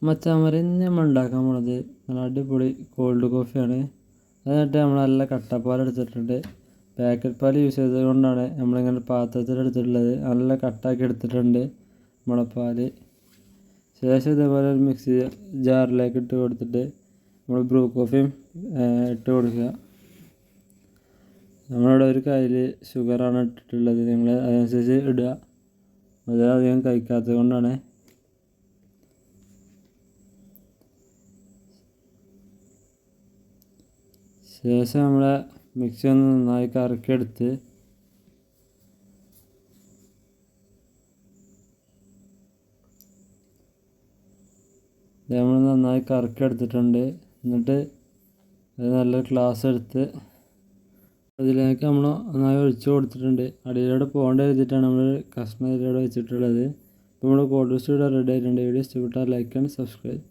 മച്ചാന്മാരെ ഇന്ന് നമ്മൾ ഉണ്ടാക്കാൻ പോണത് നല്ല അടിപൊളി കോൾഡ് കോഫിയാണ്. അതിനായിട്ട് നമ്മൾ നല്ല കട്ടപ്പാൽ എടുത്തിട്ടുണ്ട്. പാക്കറ്റ് പാൽ യൂസ് ചെയ്തത് കൊണ്ടാണ് നമ്മളിങ്ങനെ പാത്രത്തിലെടുത്തിട്ടുള്ളത്. നല്ല കട്ടാക്കി എടുത്തിട്ടുണ്ട് നമ്മളെ പാൽ. ശേഷം ഇതേപോലെ ഒരു മിക്സി ജാറിലേക്ക് ഇട്ട് കൊടുത്തിട്ട് നമ്മൾ ബ്രൂ കോഫിയും ഇട്ട് കൊടുക്കുക. നമ്മളിവിടെ ഒരു കയ്യിൽ ഷുഗറാണ് ഇട്ടിട്ടുള്ളത്. നിങ്ങൾ അതനുസരിച്ച് ഇടുക. അത് അധികം കഴിക്കാത്തത് കൊണ്ടാണ്. ശേഷം നമ്മളെ മിക്സി ഒന്ന് നന്നായി കറക്കിയെടുത്ത് നമ്മൾ നന്നായി കറക്കിയെടുത്തിട്ടുണ്ട്. എന്നിട്ട് അത് നല്ലൊരു ഗ്ലാസ് എടുത്ത് അതിലേക്ക് നമ്മൾ നന്നായി ഒഴിച്ച് കൊടുത്തിട്ടുണ്ട്. അടിയിലൂടെ പോകേണ്ട എഴുതിയിട്ടാണ് നമ്മൾ കഷ്ണം ഇതിലൂടെ വെച്ചിട്ടുള്ളത്. ഇപ്പോൾ നമ്മൾ കോൾഡ് സ്റ്റൂഡിയോ റെഡി ആയിട്ടുണ്ട്. വീഡിയോ ഇഷ്ടപ്പെട്ടാൽ ലൈക്ക് ആൻഡ് സബ്സ്ക്രൈബ്.